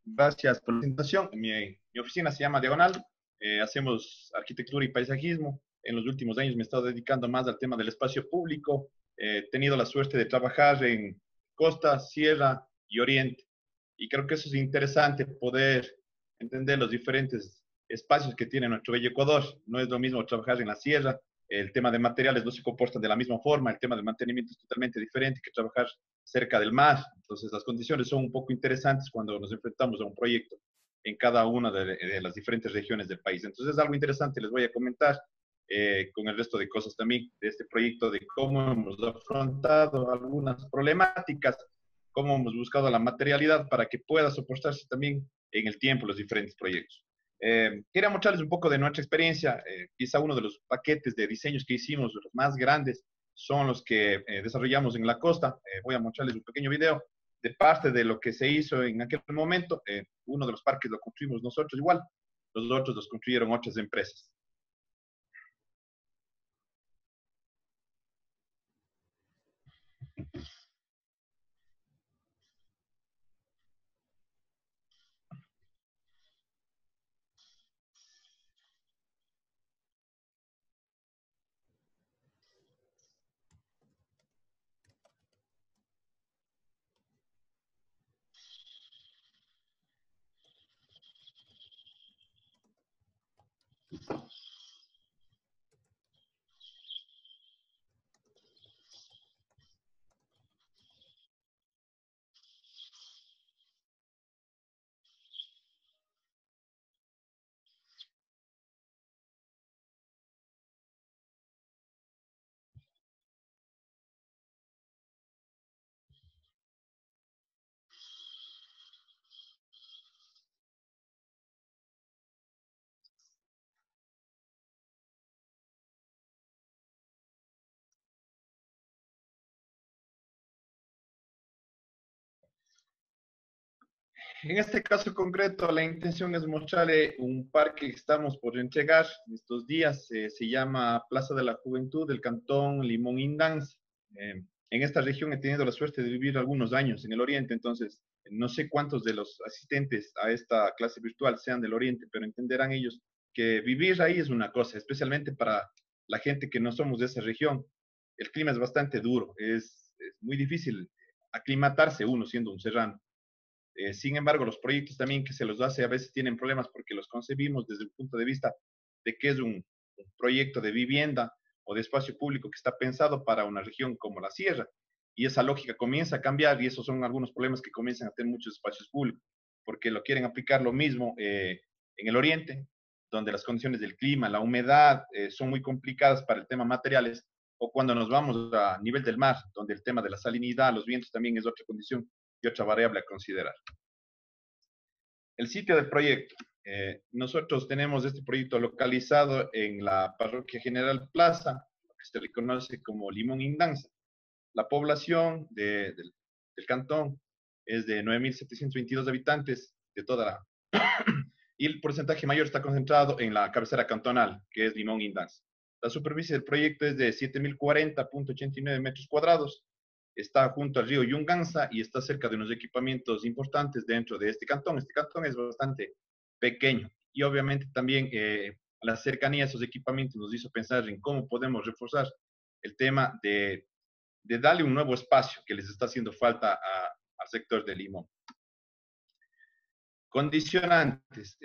Gracias por la presentación. Mi oficina se llama Diagonal. Hacemos arquitectura y paisajismo. En los últimos años me he estado dedicando más al tema del espacio público. He tenido la suerte de trabajar en costa, sierra y oriente. Y creo que eso es interesante, poder entender los diferentes espacios que tiene nuestro bello Ecuador. No es lo mismo trabajar en la sierra, el tema de materiales no se comporta de la misma forma, el tema del mantenimiento es totalmente diferente que trabajar cerca del mar. Entonces, las condiciones son un poco interesantes cuando nos enfrentamos a un proyecto en cada una de las diferentes regiones del país. Entonces, es algo interesante, les voy a comentar con el resto de cosas también de este proyecto, de cómo hemos afrontado algunas problemáticas, cómo hemos buscado la materialidad para que pueda soportarse también en el tiempo los diferentes proyectos. Quería mostrarles un poco de nuestra experiencia. Quizá uno de los paquetes de diseños que hicimos, los más grandes, son los que desarrollamos en la costa. Voy a mostrarles un pequeño video de parte de lo que se hizo en aquel momento. Uno de los parques lo construimos nosotros igual, los otros los construyeron otras empresas. En este caso concreto, la intención es mostrarle un parque que estamos por entregar estos días. Se llama Plaza de la Juventud del Cantón Limón Indanza. En esta región he tenido la suerte de vivir algunos años en el Oriente, entonces no sé cuántos de los asistentes a esta clase virtual sean del Oriente, pero entenderán ellos que vivir ahí es una cosa, especialmente para la gente que no somos de esa región. El clima es bastante duro, es muy difícil aclimatarse uno siendo un serrano. Sin embargo, los proyectos también que se los hace a veces tienen problemas porque los concebimos desde el punto de vista de que es un proyecto de vivienda o de espacio público que está pensado para una región como la sierra. Y esa lógica comienza a cambiar y esos son algunos problemas que comienzan a tener muchos espacios públicos, porque lo quieren aplicar lo mismo en el oriente, donde las condiciones del clima, la humedad son muy complicadas para el tema materiales, o cuando nos vamos a nivel del mar, donde el tema de la salinidad, los vientos también es otra condición y otra variable a considerar. El sitio del proyecto. Nosotros tenemos este proyecto localizado en la Parroquia General Plaza, que se le conoce como Limón Indanza. La población del cantón es de 9.722 habitantes de toda la... y el porcentaje mayor está concentrado en la cabecera cantonal, que es Limón Indanza. La superficie del proyecto es de 7.040.89 metros cuadrados. Está junto al río Yunganza y está cerca de unos equipamientos importantes dentro de este cantón. Este cantón es bastante pequeño y obviamente también la cercanía a esos equipamientos nos hizo pensar en cómo podemos reforzar el tema de darle un nuevo espacio que les está haciendo falta al sector de Limón. Condicionantes.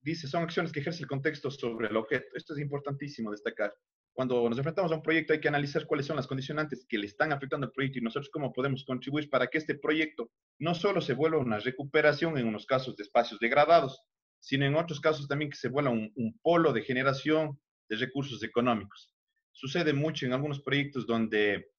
Dice, son acciones que ejerce el contexto sobre el objeto. Esto es importantísimo destacar. Cuando nos enfrentamos a un proyecto hay que analizar cuáles son las condicionantes que le están afectando al proyecto y nosotros cómo podemos contribuir para que este proyecto no solo se vuelva una recuperación en unos casos de espacios degradados, sino en otros casos también que se vuelva un polo de generación de recursos económicos. Sucede mucho en algunos proyectos donde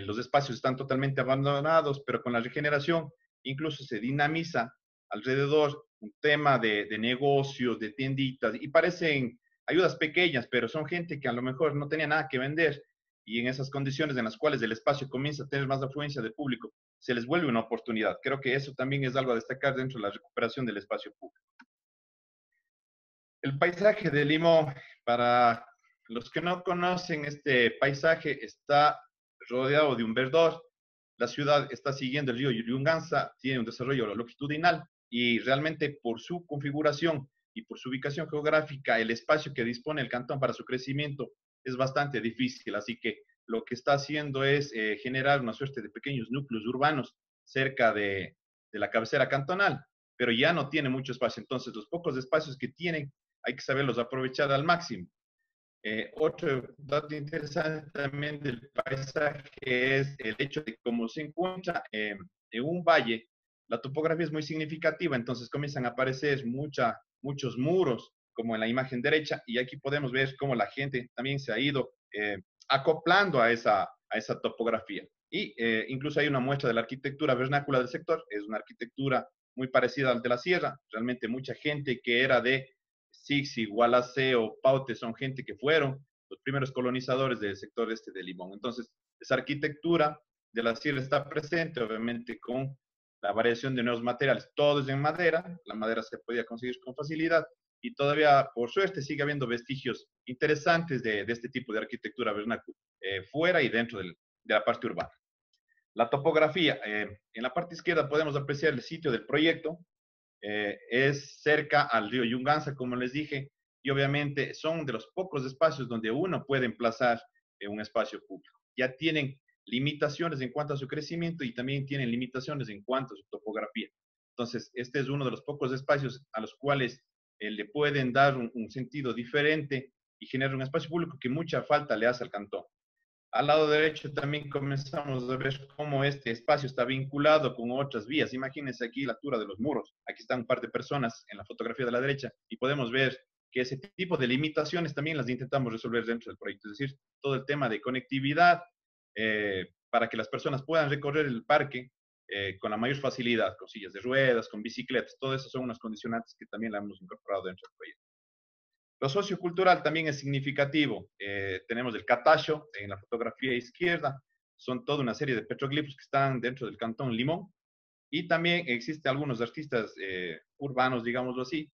los espacios están totalmente abandonados, pero con la regeneración incluso se dinamiza alrededor un tema de negocios, de tienditas, y parecen ayudas pequeñas, pero son gente que a lo mejor no tenía nada que vender, y en esas condiciones en las cuales el espacio comienza a tener más afluencia de público, se les vuelve una oportunidad. Creo que eso también es algo a destacar dentro de la recuperación del espacio público. El paisaje de Limón, para los que no conocen este paisaje, está rodeado de un verdor. la ciudad está siguiendo el río Yunganza, tiene un desarrollo longitudinal y realmente por su configuración y por su ubicación geográfica, el espacio que dispone el cantón para su crecimiento es bastante difícil. Así que lo que está haciendo es generar una suerte de pequeños núcleos urbanos cerca de la cabecera cantonal, pero ya no tiene mucho espacio. Entonces, los pocos espacios que tienen hay que saberlos aprovechar al máximo. Otro dato interesante también del paisaje es el hecho de cómo se encuentra en un valle, la topografía es muy significativa, entonces comienzan a aparecer muchos muros, como en la imagen derecha, y aquí podemos ver cómo la gente también se ha ido acoplando a esa topografía. Y incluso hay una muestra de la arquitectura vernácula del sector, es una arquitectura muy parecida al de la sierra, realmente mucha gente que era de Sixi, Gualaceo, o Paute son gente que fueron los primeros colonizadores del sector este de Limón. Entonces, esa arquitectura de la sierra está presente, obviamente, con la variación de nuevos materiales. Todo es en madera, la madera se podía conseguir con facilidad y todavía, por suerte, sigue habiendo vestigios interesantes de este tipo de arquitectura vernácula, fuera y dentro de la parte urbana. La topografía, en la parte izquierda podemos apreciar el sitio del proyecto, es cerca al río Yunganza, como les dije, y obviamente son de los pocos espacios donde uno puede emplazar un espacio público. Ya tienen limitaciones en cuanto a su crecimiento y también tienen limitaciones en cuanto a su topografía. Entonces, este es uno de los pocos espacios a los cuales le pueden dar un sentido diferente y generar un espacio público que mucha falta le hace al cantón. Al lado derecho también comenzamos a ver cómo este espacio está vinculado con otras vías. Imagínense aquí la altura de los muros. Aquí están un par de personas en la fotografía de la derecha y podemos ver que ese tipo de limitaciones también las intentamos resolver dentro del proyecto. Es decir, todo el tema de conectividad para que las personas puedan recorrer el parque con la mayor facilidad, con sillas de ruedas, con bicicletas. Todas esas son unas condicionantes que también la hemos incorporado dentro del proyecto. Lo sociocultural también es significativo. Tenemos el Catacho en la fotografía izquierda. Son toda una serie de petroglifos que están dentro del cantón Limón. Y también existen algunos artistas urbanos, digámoslo así,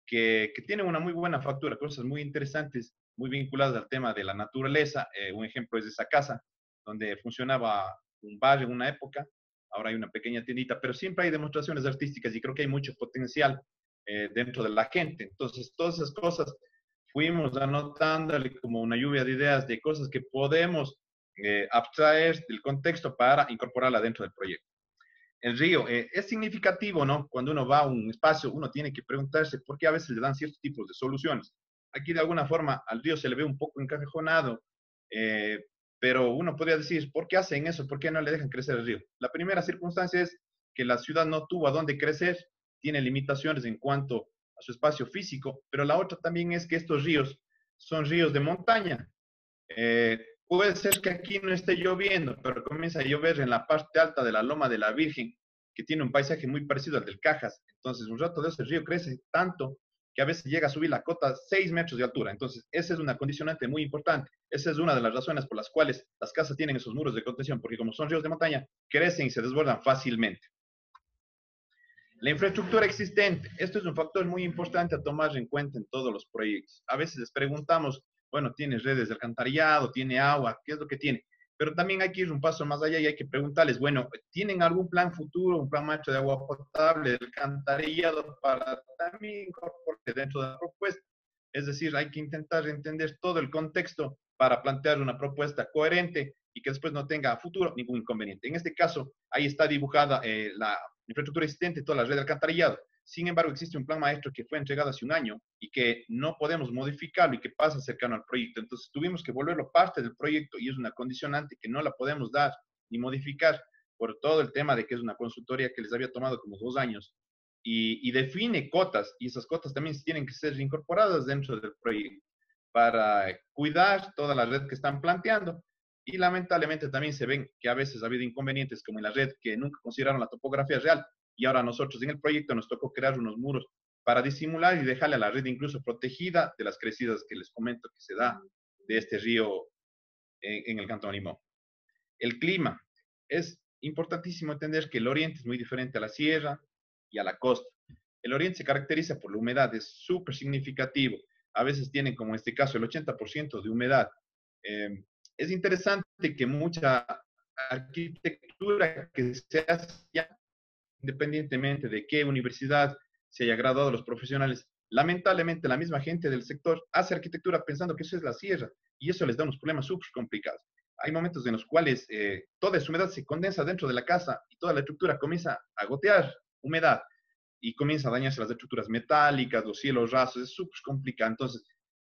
que tienen una muy buena factura, cosas muy interesantes, muy vinculadas al tema de la naturaleza. Un ejemplo es esa casa donde funcionaba un bar en una época. Ahora hay una pequeña tiendita, pero siempre hay demostraciones artísticas y creo que hay mucho potencial dentro de la gente. Entonces, todas esas cosas fuimos anotándole como una lluvia de ideas de cosas que podemos abstraer del contexto para incorporarla dentro del proyecto. El río es significativo, ¿no? Cuando uno va a un espacio, uno tiene que preguntarse por qué a veces le dan ciertos tipos de soluciones. Aquí de alguna forma al río se le ve un poco encajonado, eh, pero uno podría decir, ¿por qué hacen eso? ¿Por qué no le dejan crecer el río? La primera circunstancia es que la ciudad no tuvo a dónde crecer, tiene limitaciones en cuanto a su espacio físico, pero la otra también es que estos ríos son ríos de montaña. Puede ser que aquí no esté lloviendo, pero comienza a llover en la parte alta de la Loma de la Virgen, que tiene un paisaje muy parecido al del Cajas. Entonces, un rato de ese río crece tanto que a veces llega a subir la cota 6 metros de altura. Entonces, esa es una condicionante muy importante. Esa es una de las razones por las cuales las casas tienen esos muros de contención, porque como son ríos de montaña, crecen y se desbordan fácilmente. La infraestructura existente, esto es un factor muy importante a tomar en cuenta en todos los proyectos. A veces les preguntamos, bueno, ¿tiene redes de alcantarillado? ¿Tiene agua? ¿Qué es lo que tiene? Pero también hay que ir un paso más allá y hay que preguntarles, bueno, ¿tienen algún plan futuro, un plan macho de agua potable, de alcantarillado para también incorporarse dentro de la propuesta? Es decir, hay que intentar entender todo el contexto para plantear una propuesta coherente y que después no tenga a futuro ningún inconveniente. En este caso, ahí está dibujada la infraestructura existente, toda la red de alcantarillado. Sin embargo, existe un plan maestro que fue entregado hace un año y que no podemos modificarlo y que pasa cercano al proyecto. Entonces, tuvimos que volverlo parte del proyecto y es una condicionante que no la podemos dar ni modificar por todo el tema de que es una consultoría que les había tomado como 2 años y define cotas y esas cotas también tienen que ser incorporadas dentro del proyecto para cuidar toda la red que están planteando. Y lamentablemente también se ven que a veces ha habido inconvenientes como en la red que nunca consideraron la topografía real y ahora nosotros en el proyecto nos tocó crear unos muros para disimular y dejarle a la red incluso protegida de las crecidas que les comento que se da de este río en el Cantón Limón. El clima. Es importantísimo entender que el oriente es muy diferente a la sierra y a la costa. El oriente se caracteriza por la humedad, es súper significativo. A veces tienen, como en este caso, el 80% de humedad. Es interesante que mucha arquitectura que se hace ya, independientemente de qué universidad se haya graduado los profesionales, lamentablemente la misma gente del sector hace arquitectura pensando que eso es la sierra y eso les da unos problemas súper complicados. Hay momentos en los cuales toda esa humedad se condensa dentro de la casa y toda la estructura comienza a gotear humedad y comienza a dañarse las estructuras metálicas, los cielos rasos, es súper complicado. Entonces,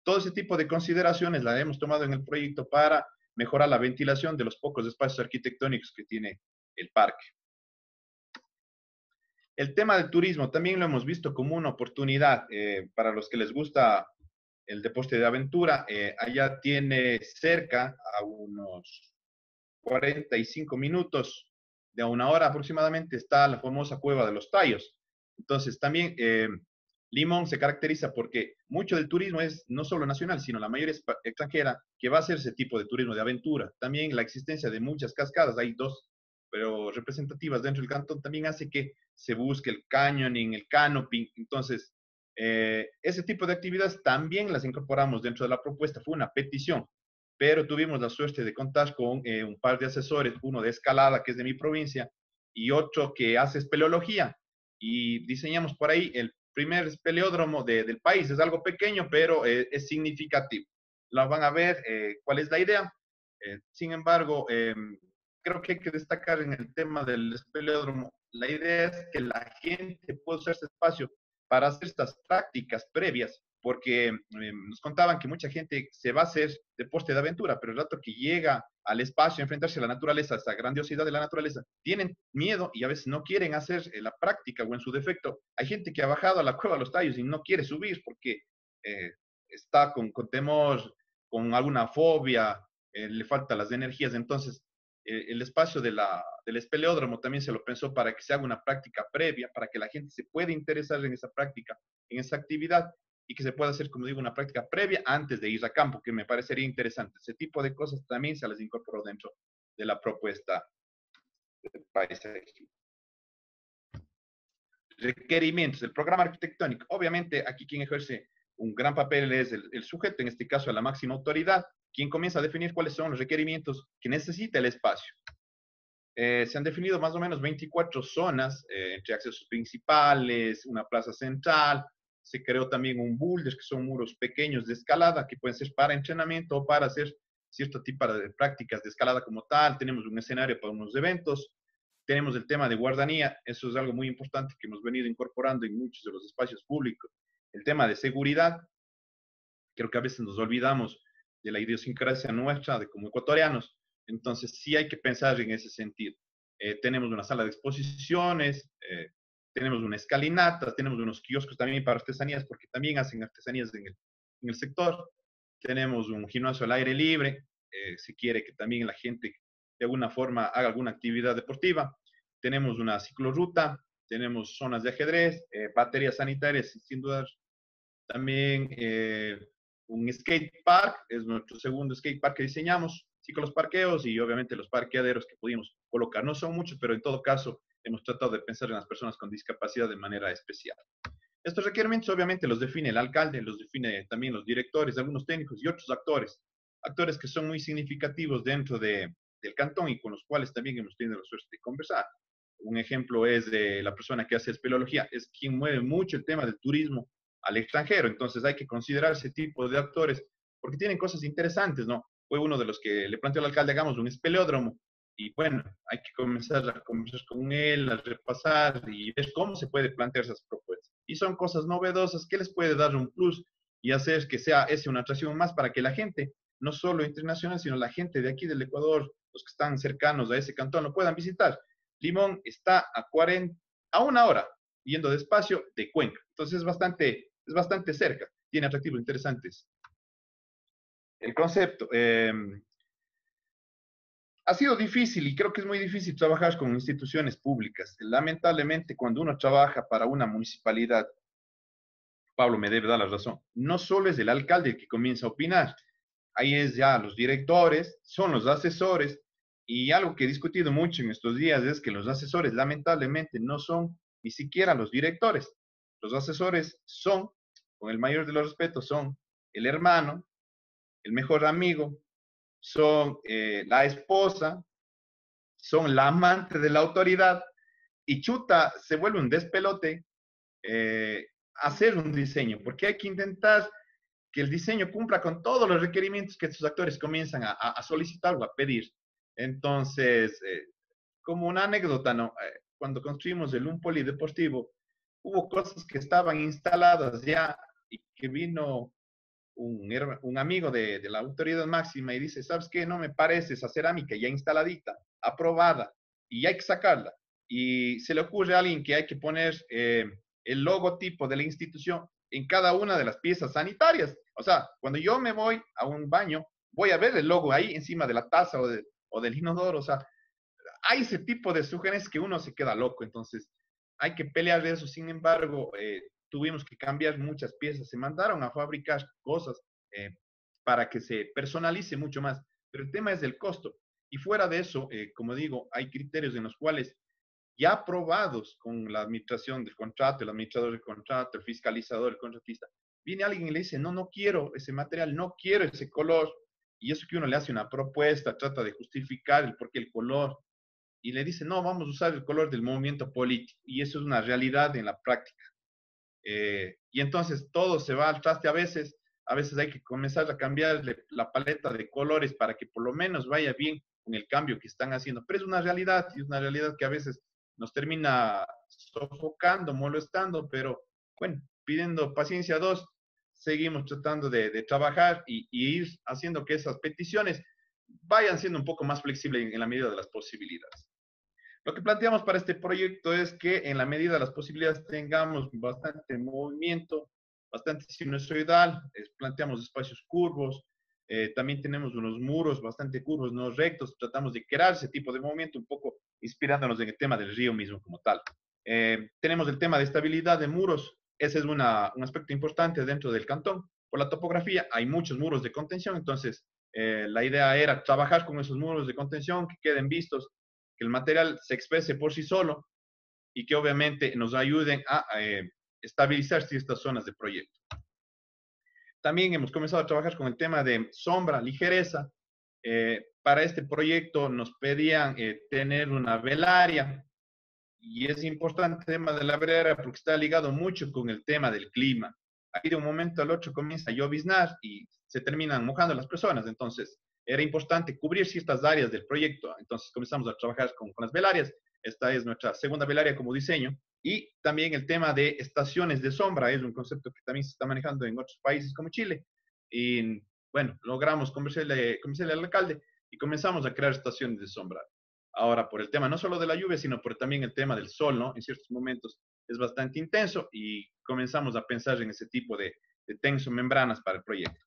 todo ese tipo de consideraciones la hemos tomado en el proyecto para mejorar la ventilación de los pocos espacios arquitectónicos que tiene el parque. El tema del turismo también lo hemos visto como una oportunidad para los que les gusta el deporte de aventura. Allá tiene cerca a unos 45 minutos de una hora aproximadamente está la famosa Cueva de los Tallos. Entonces también Limón se caracteriza porque mucho del turismo es no solo nacional, sino la mayoría es extranjera que va a hacer ese tipo de turismo de aventura. También la existencia de muchas cascadas, hay dos, pero representativas dentro del cantón, también hace que se busque el canyoning, el canoping. Entonces, ese tipo de actividades también las incorporamos dentro de la propuesta. Fue una petición, pero tuvimos la suerte de contar con un par de asesores, uno de escalada, que es de mi provincia, y otro que hace espeleología. Y diseñamos por ahí el primer espeleódromo del país. Es algo pequeño, pero es significativo. Lo van a ver cuál es la idea. Sin embargo, creo que hay que destacar en el tema del espeleódromo, la idea es que la gente pueda usar ese espacio para hacer estas prácticas previas, porque nos contaban que mucha gente se va a hacer deporte de aventura, pero el rato que llega al espacio a enfrentarse a la naturaleza, a esa grandiosidad de la naturaleza, tienen miedo y a veces no quieren hacer la práctica o en su defecto. Hay gente que ha bajado a la cueva de los Tallos y no quiere subir porque está con temor, con alguna fobia, le faltan las energías. Entonces, el espacio del espeleódromo también se lo pensó para que se haga una práctica previa, para que la gente se pueda interesar en esa práctica, en esa actividad, y que se pueda hacer, como digo, una práctica previa antes de ir a campo, que me parecería interesante. Ese tipo de cosas también se las incorporó dentro de la propuesta del paisaje. Requerimientos del programa arquitectónico. Obviamente, aquí quien ejerce un gran papel es el sujeto, en este caso la máxima autoridad, quien comienza a definir cuáles son los requerimientos que necesita el espacio. Se han definido más o menos 24 zonas entre accesos principales, una plaza central. Se creó también un boulders, que son muros pequeños de escalada, que pueden ser para entrenamiento o para hacer cierto tipo de prácticas de escalada como tal. Tenemos un escenario para unos eventos. Tenemos el tema de guardanía. Eso es algo muy importante que hemos venido incorporando en muchos de los espacios públicos. El tema de seguridad. Creo que a veces nos olvidamos de la idiosincrasia nuestra de como ecuatorianos. Entonces, sí hay que pensar en ese sentido. Tenemos una sala de exposiciones, tenemos una escalinata, tenemos unos kioscos también para artesanías, porque también hacen artesanías en el sector. Tenemos un gimnasio al aire libre, si quiere que también la gente de alguna forma haga alguna actividad deportiva. Tenemos una ciclorruta, tenemos zonas de ajedrez, baterías sanitarias, sin duda. También un skate park, es nuestro segundo skate park que diseñamos, sí, con los parqueos y obviamente los parqueaderos que pudimos colocar. No son muchos, pero en todo caso hemos tratado de pensar en las personas con discapacidad de manera especial. Estos requerimientos obviamente los define el alcalde, los define también los directores, algunos técnicos y otros actores, actores que son muy significativos dentro del cantón y con los cuales también hemos tenido la suerte de conversar. Un ejemplo es de la persona que hace espeleología, es quien mueve mucho el tema del turismo al extranjero. Entonces hay que considerar ese tipo de actores porque tienen cosas interesantes, ¿no? Fue uno de los que le planteó al alcalde, hagamos un espeleódromo. Y bueno, hay que comenzar a conversar con él, a repasar y ver cómo se puede plantear esas propuestas. Y son cosas novedosas que les puede dar un plus y hacer que sea ese una atracción más para que la gente, no solo internacional, sino la gente de aquí del Ecuador, los que están cercanos a ese cantón, lo puedan visitar. Limón está a una hora yendo despacio de Cuenca. Entonces es bastante cerca, tiene atractivos interesantes. El concepto. Ha sido difícil y creo que es muy difícil trabajar con instituciones públicas. Lamentablemente, cuando uno trabaja para una municipalidad, Pablo me debe dar la razón, no solo es el alcalde el que comienza a opinar, ahí es ya los directores, son los asesores, y algo que he discutido mucho en estos días es que los asesores lamentablemente no son ni siquiera los directores. Los asesores son, con el mayor de los respetos, son el hermano, el mejor amigo, son la esposa, son la amante de la autoridad y chuta, se vuelve un despelote hacer un diseño, porque hay que intentar que el diseño cumpla con todos los requerimientos que sus actores comienzan a solicitar o a pedir. Entonces, como una anécdota, ¿no? Cuando construimos el un polideportivo, hubo cosas que estaban instaladas ya y que vino un amigo de la autoridad máxima y dice, ¿sabes qué? No me parece esa cerámica ya instaladita, aprobada, y hay que sacarla. Y se le ocurre a alguien que hay que poner el logotipo de la institución en cada una de las piezas sanitarias. O sea, cuando yo me voy a un baño, voy a ver el logo ahí encima de la taza o del inodoro. O sea, hay ese tipo de sugerencias que uno se queda loco. Entonces, hay que pelear de eso. Sin embargo, tuvimos que cambiar muchas piezas. Se mandaron a fabricar cosas para que se personalice mucho más. Pero el tema es el costo. Y fuera de eso, como digo, hay criterios en los cuales ya aprobados con la administración del contrato, el administrador del contrato, el fiscalizador, el contratista, viene alguien y le dice, no, no quiero ese material, no quiero ese color, y eso que uno le hace una propuesta, trata de justificar el por qué el color, y le dice, no, vamos a usar el color del movimiento político, y eso es una realidad en la práctica. Y entonces todo se va al traste a veces hay que comenzar a cambiarle la paleta de colores para que por lo menos vaya bien con el cambio que están haciendo. Pero es una realidad, y es una realidad que a veces nos termina sofocando, molestando, pero bueno, pidiendo paciencia a dos, seguimos tratando de trabajar y ir haciendo que esas peticiones vayan siendo un poco más flexibles en la medida de las posibilidades. Lo que planteamos para este proyecto es que en la medida de las posibilidades tengamos bastante movimiento, bastante sinusoidal, planteamos espacios curvos, también tenemos unos muros bastante curvos, no rectos, tratamos de crear ese tipo de movimiento un poco inspirándonos en el tema del río mismo como tal. Tenemos el tema de estabilidad de muros, ese es un aspecto importante dentro del cantón. Por la topografía hay muchos muros de contención, entonces la idea era trabajar con esos muros de contención que queden vistos, que el material se exprese por sí solo y que obviamente nos ayuden a estabilizar ciertas zonas de proyecto. También hemos comenzado a trabajar con el tema de sombra, ligereza. Para este proyecto nos pedían tener una velaria y es importante el tema de la velaria porque está ligado mucho con el tema del clima. Ahí de un momento al otro comienza a lloviznar y se terminan mojando las personas. Entonces, era importante cubrir ciertas áreas del proyecto. Entonces, comenzamos a trabajar con las velarias. Esta es nuestra segunda velaria como diseño. Y también el tema de estaciones de sombra es un concepto que también se está manejando en otros países como Chile. Y bueno, logramos convencerle al alcalde y comenzamos a crear estaciones de sombra. Ahora, por el tema no solo de la lluvia, sino por también el tema del sol, ¿no? En ciertos momentos es bastante intenso y comenzamos a pensar en ese tipo de tensomembranas para el proyecto.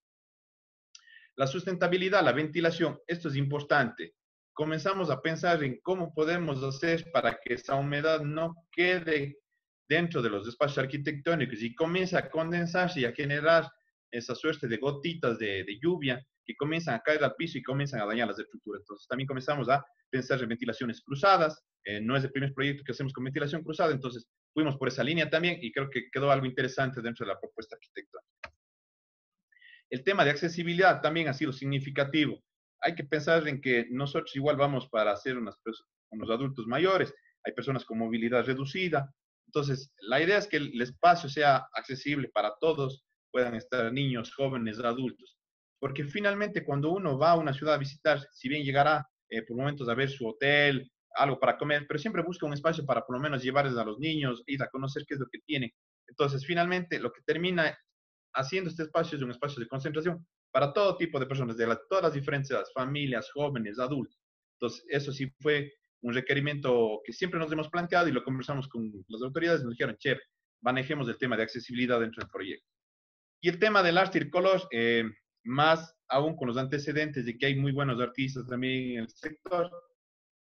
La sustentabilidad, la ventilación, esto es importante. Comenzamos a pensar en cómo podemos hacer para que esa humedad no quede dentro de los espacios arquitectónicos y comience a condensarse y a generar esa suerte de gotitas de lluvia que comienzan a caer al piso y comienzan a dañar las estructuras. Entonces también comenzamos a pensar en ventilaciones cruzadas. No es el primer proyecto que hacemos con ventilación cruzada, entonces fuimos por esa línea también y creo que quedó algo interesante dentro de la propuesta arquitectónica. El tema de accesibilidad también ha sido significativo. Hay que pensar en que nosotros igual vamos para ser unos adultos mayores, hay personas con movilidad reducida, entonces la idea es que el espacio sea accesible para todos, puedan estar niños, jóvenes, adultos, porque finalmente cuando uno va a una ciudad a visitar, si bien llegará por momentos a ver su hotel, algo para comer, pero siempre busca un espacio para por lo menos llevarles a los niños, ir a conocer qué es lo que tienen. Entonces, finalmente, lo que termina haciendo este espacio es un espacio de concentración para todo tipo de personas, de todas las diferentes edades, familias, jóvenes, adultos. Entonces, eso sí fue un requerimiento que siempre nos hemos planteado y lo conversamos con las autoridades, nos dijeron, che, manejemos el tema de accesibilidad dentro del proyecto. Y el tema del arte y el color, más aún con los antecedentes de que hay muy buenos artistas también en el sector,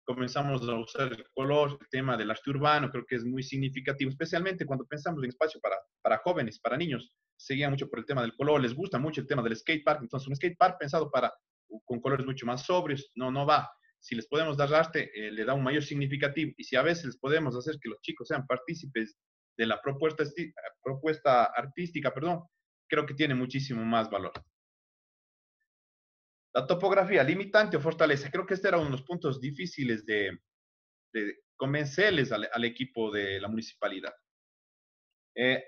comenzamos a usar el color, el tema del arte urbano, creo que es muy significativo, especialmente cuando pensamos en espacio para jóvenes, para niños, seguían mucho por el tema del color, les gusta mucho el tema del skate park, entonces un skate park pensado con colores mucho más sobrios, no va. Si les podemos dar arte, le da un mayor significativo, y si a veces les podemos hacer que los chicos sean partícipes de la propuesta artística, perdón, creo que tiene muchísimo más valor. La topografía, limitante o fortaleza. Creo que este era uno de los puntos difíciles de convencerles al equipo de la municipalidad. Eh,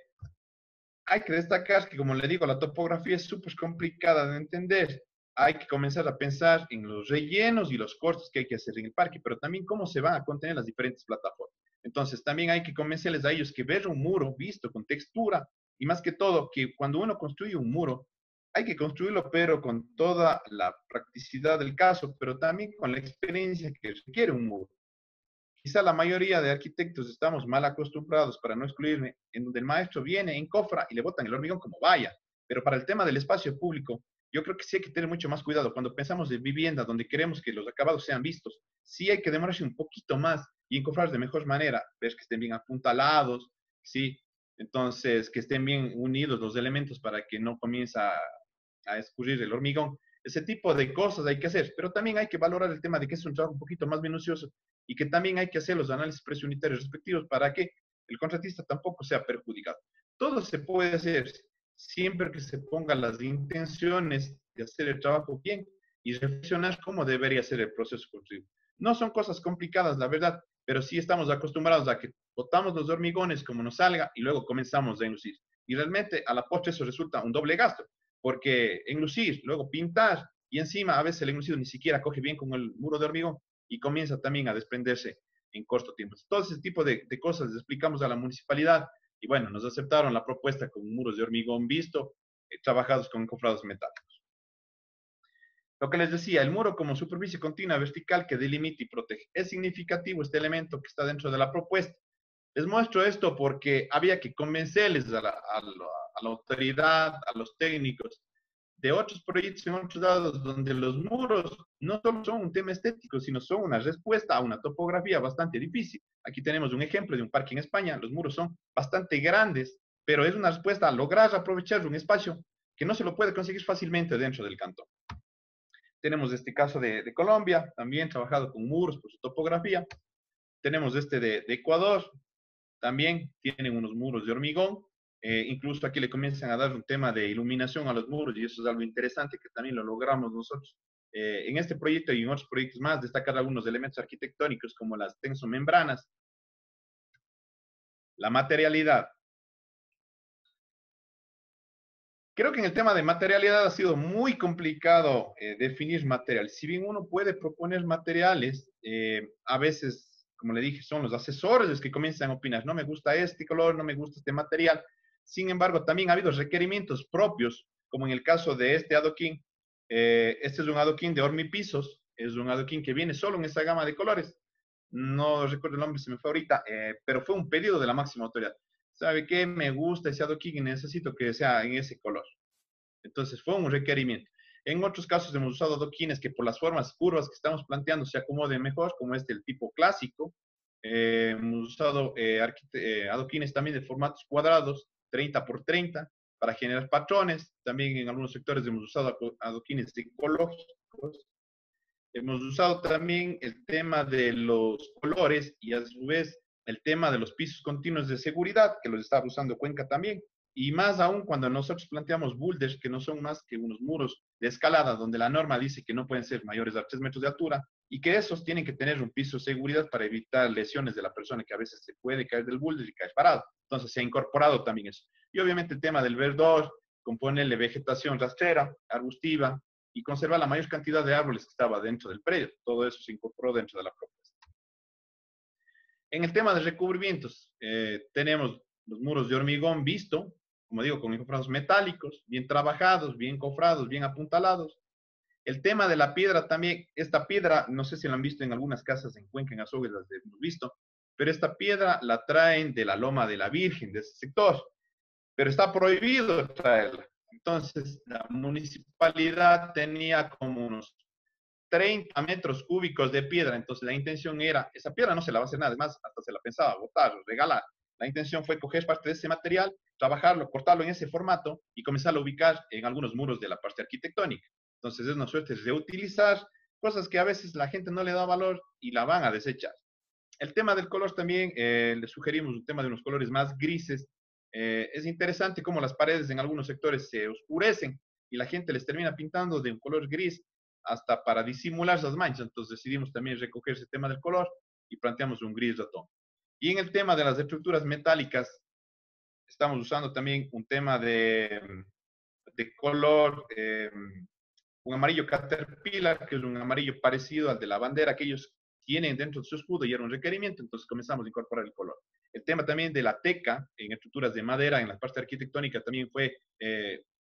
Hay que destacar que, como le digo, la topografía es súper complicada de entender. Hay que comenzar a pensar en los rellenos y los cortes que hay que hacer en el parque, pero también cómo se van a contener las diferentes plataformas. Entonces, también hay que convencerles a ellos que ver un muro visto con textura y más que todo, que cuando uno construye un muro, hay que construirlo, pero con toda la practicidad del caso, pero también con la experiencia que requiere un muro. Quizá la mayoría de arquitectos estamos mal acostumbrados, para no excluirme, en donde el maestro viene, encofra y le botan el hormigón como vaya. Pero para el tema del espacio público, yo creo que sí hay que tener mucho más cuidado. Cuando pensamos de vivienda, donde queremos que los acabados sean vistos, sí hay que demorarse un poquito más y encofrar de mejor manera. Ver que estén bien apuntalados, sí. Entonces, que estén bien unidos los elementos para que no comience a escurrir el hormigón. Ese tipo de cosas hay que hacer, pero también hay que valorar el tema de que es un trabajo un poquito más minucioso y que también hay que hacer los análisis precio unitarios respectivos para que el contratista tampoco sea perjudicado. Todo se puede hacer siempre que se pongan las intenciones de hacer el trabajo bien y reflexionar cómo debería ser el proceso constructivo. No son cosas complicadas, la verdad, pero sí estamos acostumbrados a que botamos los hormigones como nos salga y luego comenzamos a enlucir. Y realmente a la postre eso resulta un doble gasto, porque enlucir, luego pintar y encima a veces el enlucido ni siquiera coge bien con el muro de hormigón y comienza también a desprenderse en corto tiempo. Todo ese tipo de cosas les explicamos a la municipalidad y bueno, nos aceptaron la propuesta con muros de hormigón visto, trabajados con encofrados metálicos. Lo que les decía, el muro como superficie continua vertical que delimita y protege. Es significativo este elemento que está dentro de la propuesta. Les muestro esto porque había que convencerles a la autoridad, a los técnicos, de otros proyectos en otros lados donde los muros no solo son un tema estético, sino son una respuesta a una topografía bastante difícil. Aquí tenemos un ejemplo de un parque en España, los muros son bastante grandes, pero es una respuesta a lograr aprovechar un espacio que no se lo puede conseguir fácilmente dentro del cantón. Tenemos este caso de Colombia, también trabajado con muros por su topografía. Tenemos este de Ecuador, también tienen unos muros de hormigón. Incluso aquí le comienzan a dar un tema de iluminación a los muros y eso es algo interesante que también lo logramos nosotros. En este proyecto y en otros proyectos más, destacar algunos elementos arquitectónicos como las tensomembranas, la materialidad. Creo que en el tema de materialidad ha sido muy complicado definir material. Si bien uno puede proponer materiales, a veces, como le dije, son los asesores los que comienzan a opinar. No me gusta este color, no me gusta este material. Sin embargo, también ha habido requerimientos propios, como en el caso de este adoquín. Este es un adoquín de hormipisos, es un adoquín que viene solo en esa gama de colores. No recuerdo el nombre, se me fue ahorita, pero fue un pedido de la máxima autoridad. ¿Sabe qué? Me gusta ese adoquín y necesito que sea en ese color. Entonces fue un requerimiento. En otros casos hemos usado adoquines que por las formas curvas que estamos planteando se acomoden mejor, como este, el tipo clásico. Hemos usado adoquines también de formatos cuadrados, 30 por 30, para generar patrones. También en algunos sectores hemos usado adoquines ecológicos. Hemos usado también el tema de los colores y a su vez el tema de los pisos continuos de seguridad, que los está usando Cuenca también. Y más aún cuando nosotros planteamos boulders, que no son más que unos muros de escalada, donde la norma dice que no pueden ser mayores a 3 metros de altura y que esos tienen que tener un piso de seguridad para evitar lesiones de la persona que a veces se puede caer del boulder y caer parado. Entonces se ha incorporado también eso. Y obviamente el tema del verdor, con ponerle vegetación rastrera, arbustiva, y conservar la mayor cantidad de árboles que estaba dentro del predio. Todo eso se incorporó dentro de la propuesta. En el tema de recubrimientos, tenemos los muros de hormigón visto, como digo, con encofrados metálicos, bien trabajados, bien cofrados, bien apuntalados. El tema de la piedra también, esta piedra, no sé si la han visto en algunas casas en Cuenca, en Azogues, las hemos visto, pero esta piedra la traen de la Loma de la Virgen, de ese sector, pero está prohibido traerla. Entonces, la municipalidad tenía como unos 30 metros cúbicos de piedra. Entonces, la intención era, esa piedra no se la va a hacer nada, además, hasta se la pensaba botar, regalar. La intención fue coger parte de ese material, trabajarlo, cortarlo en ese formato y comenzar a ubicar en algunos muros de la parte arquitectónica. Entonces, es una suerte de reutilizar cosas que a veces la gente no le da valor y la van a desechar. El tema del color también, le sugerimos un tema de unos colores más grises. Es interesante cómo las paredes en algunos sectores se oscurecen y la gente les termina pintando de un color gris hasta para disimular esas manchas. Entonces decidimos también recoger ese tema del color y planteamos un gris ratón. Y en el tema de las estructuras metálicas, estamos usando también un tema de color, un amarillo Caterpillar, que es un amarillo parecido al de la bandera que ellos tienen dentro de su escudo y era un requerimiento, entonces comenzamos a incorporar el color. El tema también de la teca en estructuras de madera, en la parte arquitectónica, también fue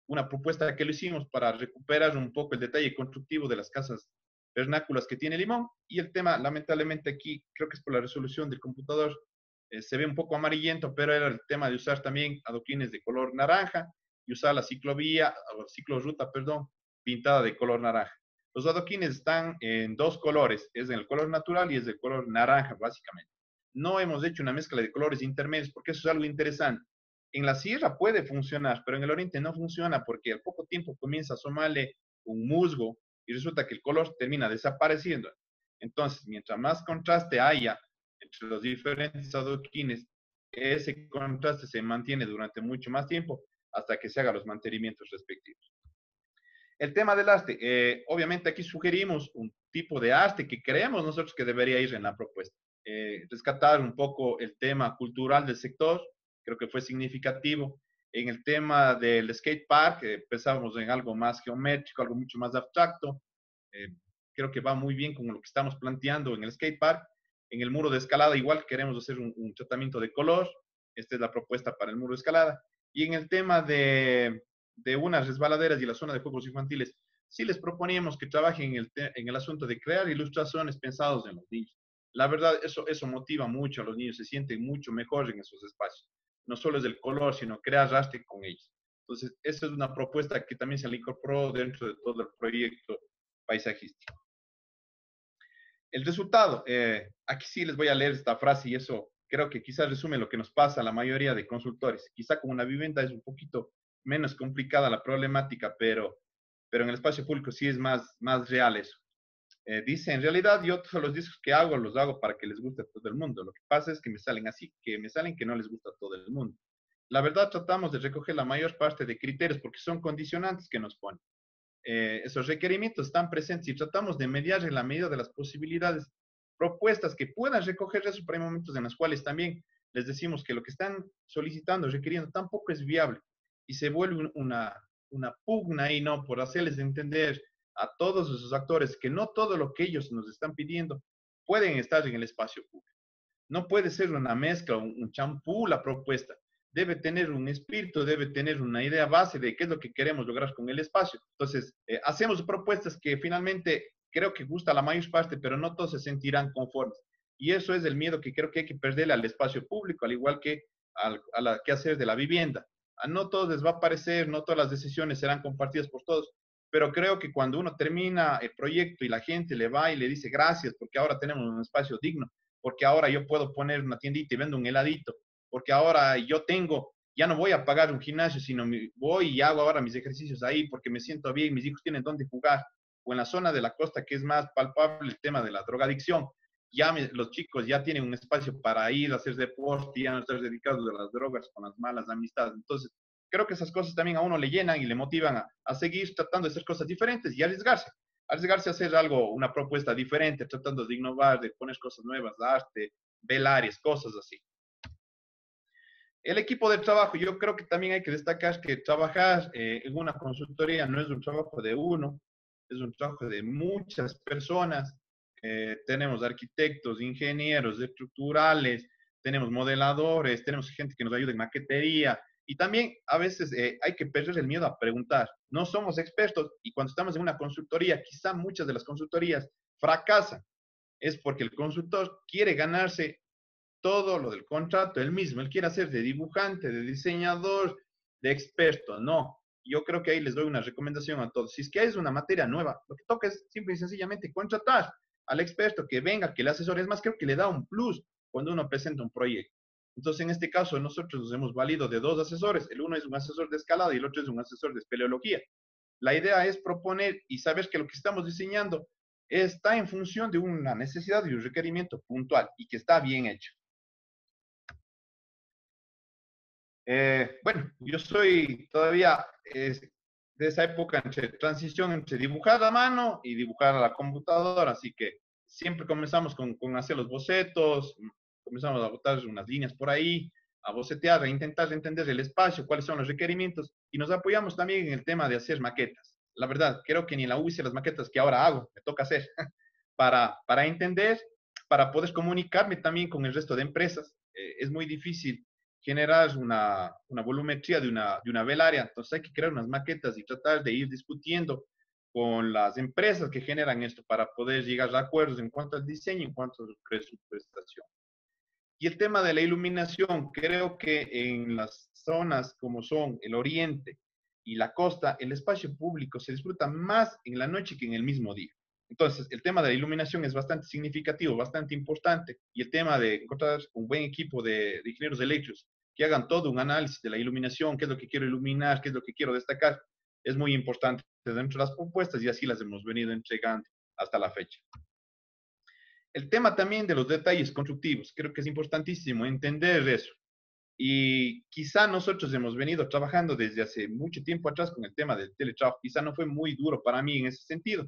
una propuesta que lo hicimos para recuperar un poco el detalle constructivo de las casas vernáculas que tiene Limón. Y el tema, lamentablemente aquí, creo que es por la resolución del computador, se ve un poco amarillento, pero era el tema de usar también adoquines de color naranja y usar la ciclovía, o ciclorruta, perdón, pintada de color naranja. Los adoquines están en dos colores, es en el color natural y es de color naranja, básicamente. No hemos hecho una mezcla de colores intermedios porque eso es algo interesante. En la sierra puede funcionar, pero en el oriente no funciona porque al poco tiempo comienza a asomarle un musgo y resulta que el color termina desapareciendo. Entonces, mientras más contraste haya entre los diferentes adoquines, ese contraste se mantiene durante mucho más tiempo hasta que se hagan los mantenimientos respectivos. El tema del arte, obviamente aquí sugerimos un tipo de arte que creemos nosotros que debería ir en la propuesta. Rescatar un poco el tema cultural del sector, creo que fue significativo. En el tema del skate park, pensábamos en algo más geométrico, algo mucho más abstracto. Eh, Creo que va muy bien con lo que estamos planteando en el skate park. En el muro de escalada igual queremos hacer un tratamiento de color. Esta es la propuesta para el muro de escalada. Y en el tema de unas resbaladeras y la zona de juegos infantiles, sí les proponíamos que trabajen en el asunto de crear ilustraciones pensadas en los niños. La verdad, eso motiva mucho a los niños, se sienten mucho mejor en esos espacios. No solo es el color, sino crear arte con ellos. Entonces, esa es una propuesta que también se le incorporó dentro de todo el proyecto paisajístico. El resultado, aquí sí les voy a leer esta frase y eso creo que quizás resume lo que nos pasa a la mayoría de consultores. Quizá con una vivienda es un poquito menos complicada la problemática, pero en el espacio público sí es más real eso. Dice, en realidad yo todos los discos que hago los hago para que les guste a todo el mundo. Lo que pasa es que me salen así, que me salen que no les gusta a todo el mundo. La verdad tratamos de recoger la mayor parte de criterios porque son condicionantes que nos ponen. Esos requerimientos están presentes y tratamos de mediar en la medida de las posibilidades propuestas que puedan recoger eso, pero hay momentos en los cuales también les decimos que lo que están solicitando, requiriendo, tampoco es viable y se vuelve una pugna ahí, ¿no? Por hacerles entender a todos esos actores que no todo lo que ellos nos están pidiendo pueden estar en el espacio público. No puede ser una mezcla, un champú la propuesta. Debe tener un espíritu, debe tener una idea base de qué es lo que queremos lograr con el espacio. Entonces, hacemos propuestas que finalmente creo que gusta a la mayor parte, pero no todos se sentirán conformes. Y eso es el miedo que creo que hay que perderle al espacio público, al igual que a la que hacer de la vivienda. A no todos les va a parecer, no todas las decisiones serán compartidas por todos, pero creo que cuando uno termina el proyecto y la gente le va y le dice gracias porque ahora tenemos un espacio digno, porque ahora yo puedo poner una tiendita y vendo un heladito, porque ahora yo tengo, ya no voy a pagar un gimnasio, sino voy y hago ahora mis ejercicios ahí porque me siento bien, mis hijos tienen dónde jugar, o en la zona de la costa que es más palpable el tema de la drogadicción, ya los chicos ya tienen un espacio para ir a hacer deporte y ya no estar dedicados a las drogas con las malas amistades. Entonces, creo que esas cosas también a uno le llenan y le motivan a seguir tratando de hacer cosas diferentes y arriesgarse a hacer algo, una propuesta diferente, tratando de innovar, de poner cosas nuevas, arte, velares, cosas así. El equipo de trabajo, yo creo que también hay que destacar que trabajar en una consultoría no es un trabajo de uno, es un trabajo de muchas personas. Tenemos arquitectos, ingenieros estructurales, tenemos modeladores, tenemos gente que nos ayuda en maquetería y también a veces hay que perder el miedo a preguntar. No somos expertos y cuando estamos en una consultoría, quizá muchas de las consultorías fracasan. Es porque el consultor quiere ganarse todo lo del contrato él mismo. Él quiere hacer de dibujante, de diseñador, de experto. No, yo creo que ahí les doy una recomendación a todos. Si es que es una materia nueva, lo que toca es simple y sencillamente contratar al experto que venga, que le asesore. Es más, creo que le da un plus cuando uno presenta un proyecto. Entonces, en este caso, nosotros nos hemos valido de dos asesores. El uno es un asesor de escalada y el otro es un asesor de espeleología. La idea es proponer y saber que lo que estamos diseñando está en función de una necesidad y un requerimiento puntual y que está bien hecho. Bueno, yo soy todavía de esa época entre transición entre dibujar a mano y dibujar a la computadora, así que siempre comenzamos con hacer los bocetos, comenzamos a botar unas líneas por ahí, a bocetear, a intentar entender el espacio, cuáles son los requerimientos, y nos apoyamos también en el tema de hacer maquetas. La verdad, creo que ni en la U hice las maquetas que ahora hago, me toca hacer, para entender, para poder comunicarme también con el resto de empresas. Es muy difícil generar una volumetría de una velaria, entonces hay que crear unas maquetas y tratar de ir discutiendo con las empresas que generan esto para poder llegar a acuerdos en cuanto al diseño, en cuanto a su presupuestación. Y el tema de la iluminación, creo que en las zonas como son el oriente y la costa, el espacio público se disfruta más en la noche que en el mismo día. Entonces, el tema de la iluminación es bastante significativo, bastante importante, y el tema de encontrar un buen equipo de ingenieros eléctricos que hagan todo un análisis de la iluminación, qué es lo que quiero iluminar, qué es lo que quiero destacar, es muy importante dentro de las propuestas y así las hemos venido entregando hasta la fecha. El tema también de los detalles constructivos, creo que es importantísimo entender eso. Y quizá nosotros hemos venido trabajando desde hace mucho tiempo atrás con el tema del teletrabajo. Quizá no fue muy duro para mí en ese sentido,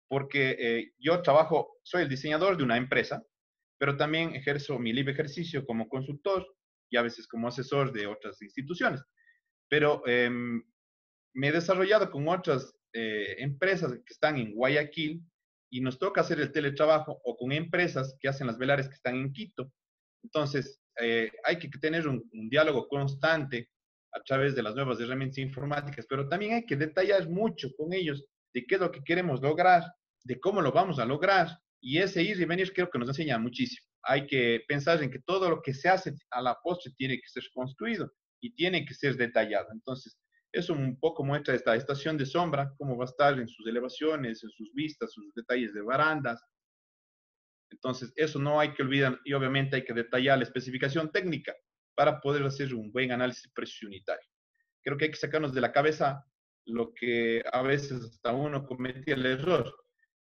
porque yo trabajo, soy el diseñador de una empresa, pero también ejerzo mi libre ejercicio como consultor y a veces como asesor de otras instituciones. Pero me he desarrollado con otras empresas que están en Guayaquil y nos toca hacer el teletrabajo o con empresas que hacen las velares que están en Quito. Entonces, hay que tener un diálogo constante a través de las nuevas herramientas informáticas, pero también hay que detallar mucho con ellos de qué es lo que queremos lograr, de cómo lo vamos a lograr, y ese ir y venir creo que nos enseña muchísimo. Hay que pensar en que todo lo que se hace a la postre tiene que ser construido y tiene que ser detallado. Entonces, eso un poco muestra esta estación de sombra, cómo va a estar en sus elevaciones, en sus vistas, sus detalles de barandas. Entonces, eso no hay que olvidar y obviamente hay que detallar la especificación técnica para poder hacer un buen análisis precio unitario. Creo que hay que sacarnos de la cabeza lo que a veces hasta uno cometía el error.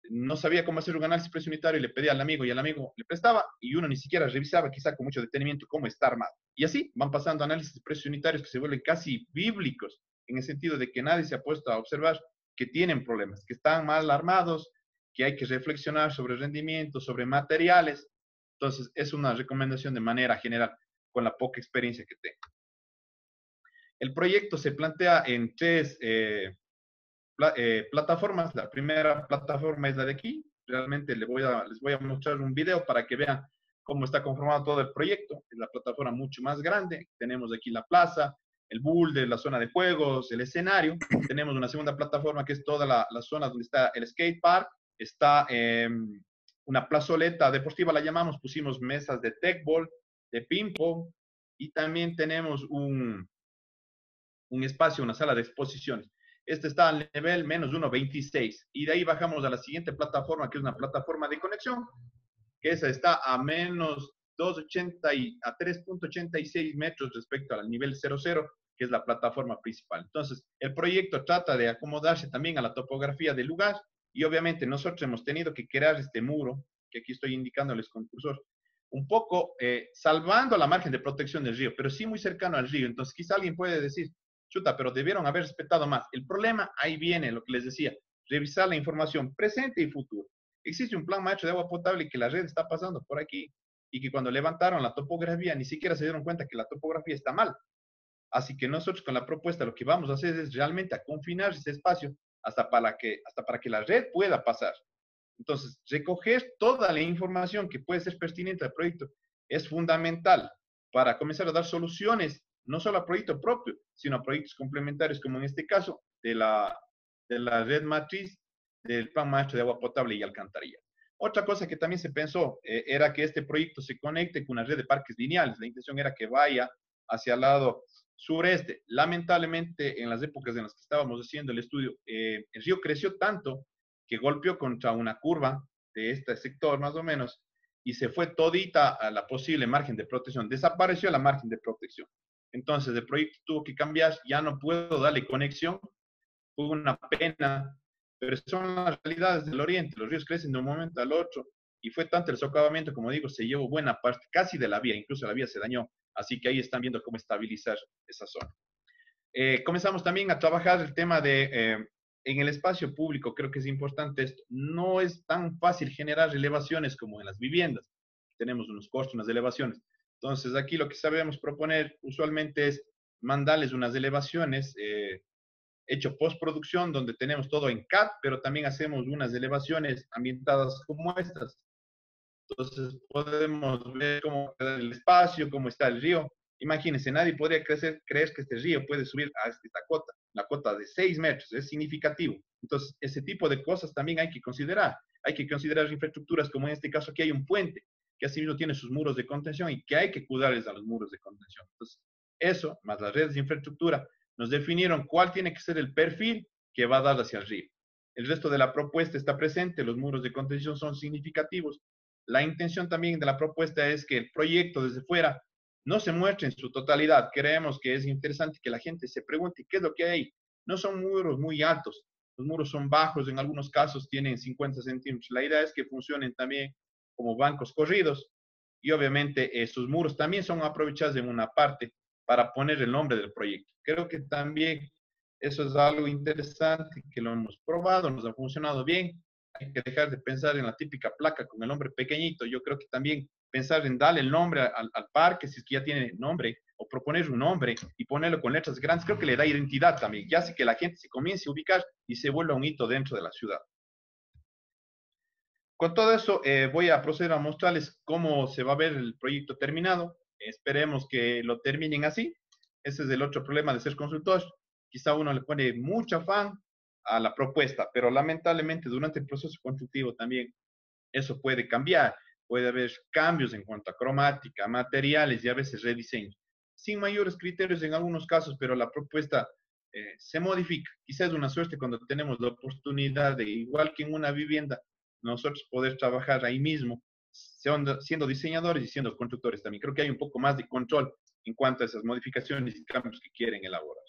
No sabía cómo hacer un análisis precio unitario y le pedía al amigo y el amigo le prestaba y uno ni siquiera revisaba quizá con mucho detenimiento cómo está armado. Y así van pasando análisis de precios unitarios que se vuelven casi bíblicos en el sentido de que nadie se ha puesto a observar que tienen problemas, que están mal armados, que hay que reflexionar sobre rendimiento, sobre materiales. Entonces, es una recomendación de manera general con la poca experiencia que tengo. El proyecto se plantea en tres plataformas. La primera plataforma es la de aquí. Realmente les voy a mostrar un video para que vean cómo está conformado todo el proyecto. Es la plataforma mucho más grande. Tenemos aquí la plaza, el boulder, la zona de juegos, el escenario. Tenemos una segunda plataforma que es toda la zona donde está el skate park. Está una plazoleta deportiva, la llamamos. Pusimos mesas de tecball, de ping pong y también tenemos un espacio, una sala de exposiciones. Este está al nivel menos 1.26 y de ahí bajamos a la siguiente plataforma, que es una plataforma de conexión, que esa está a menos 2.80 y a 3.86 metros respecto al nivel 00, que es la plataforma principal. Entonces, el proyecto trata de acomodarse también a la topografía del lugar y obviamente nosotros hemos tenido que crear este muro, que aquí estoy indicándoles con cursor, un poco salvando la margen de protección del río, pero sí muy cercano al río. Entonces, quizá alguien puede decir, chuta, pero debieron haber respetado más. El problema, ahí viene lo que les decía, revisar la información presente y futuro. Existe un plan maestro de agua potable que la red está pasando por aquí y que cuando levantaron la topografía ni siquiera se dieron cuenta que la topografía está mal. Así que nosotros con la propuesta lo que vamos a hacer es realmente a confinar ese espacio hasta para que la red pueda pasar. Entonces, recoger toda la información que puede ser pertinente al proyecto es fundamental para comenzar a dar soluciones, no solo al proyecto propio, sino a proyectos complementarios, como en este caso de la red matriz del Plan Maestro de Agua Potable y Alcantarilla. Otra cosa que también se pensó era que este proyecto se conecte con una red de parques lineales. La intención era que vaya hacia el lado sureste. Lamentablemente, en las épocas en las que estábamos haciendo el estudio, el río creció tanto que golpeó contra una curva de este sector más o menos y se fue todita a la posible margen de protección. Desapareció la margen de protección. Entonces el proyecto tuvo que cambiar, ya no puedo darle conexión, fue una pena, pero son las realidades del oriente, los ríos crecen de un momento al otro y fue tanto el socavamiento, como digo, se llevó buena parte casi de la vía, incluso la vía se dañó, así que ahí están viendo cómo estabilizar esa zona. Comenzamos también a trabajar el tema de, en el espacio público, creo que es importante esto, no es tan fácil generar elevaciones como en las viviendas. Tenemos unos costos, unas elevaciones. Entonces, aquí lo que sabemos proponer usualmente es mandarles unas elevaciones hecho postproducción, donde tenemos todo en CAD, pero también hacemos unas elevaciones ambientadas como estas. Entonces podemos ver cómo queda el espacio, cómo está el río. Imagínense, nadie podría creer que este río puede subir a esta cota, la cota de 6 metros, es significativo. Entonces, ese tipo de cosas también hay que considerar. Hay que considerar infraestructuras, como en este caso aquí hay un puente, que asimismo tiene sus muros de contención y que hay que cuidarles a los muros de contención. Entonces, eso, más las redes de infraestructura, nos definieron cuál tiene que ser el perfil que va a dar hacia el río. El resto de la propuesta está presente, los muros de contención son significativos. La intención también de la propuesta es que el proyecto desde fuera no se muestre en su totalidad. Creemos que es interesante que la gente se pregunte qué es lo que hay. No son muros muy altos, los muros son bajos, en algunos casos tienen 50 centímetros. La idea es que funcionen también como bancos corridos y obviamente sus muros también son aprovechados en una parte para poner el nombre del proyecto. Creo que también eso es algo interesante que lo hemos probado, nos ha funcionado bien. Hay que dejar de pensar en la típica placa con el nombre pequeñito. Yo creo que también pensar en darle el nombre al parque, si es que ya tiene nombre, o proponer un nombre y ponerlo con letras grandes, creo que le da identidad también, ya hace que la gente se comience a ubicar y se vuelva un hito dentro de la ciudad. Con todo eso, voy a proceder a mostrarles cómo se va a ver el proyecto terminado. Esperemos que lo terminen así. Ese es el otro problema de ser consultor. Quizá uno le pone mucho afán a la propuesta, pero lamentablemente durante el proceso constructivo también eso puede cambiar. Puede haber cambios en cuanto a cromática, materiales y a veces rediseño. Sin mayores criterios en algunos casos, pero la propuesta se modifica. Quizás es una suerte cuando tenemos la oportunidad de, igual que en una vivienda, nosotros poder trabajar ahí mismo, siendo diseñadores y siendo constructores también. Creo que hay un poco más de control en cuanto a esas modificaciones y cambios que quieren elaborar.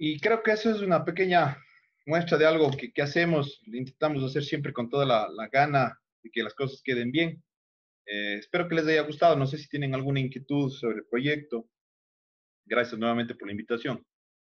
Y creo que eso es una pequeña muestra de algo que hacemos, intentamos hacer siempre con toda la gana de que las cosas queden bien. Espero que les haya gustado. No sé si tienen alguna inquietud sobre el proyecto. Gracias nuevamente por la invitación.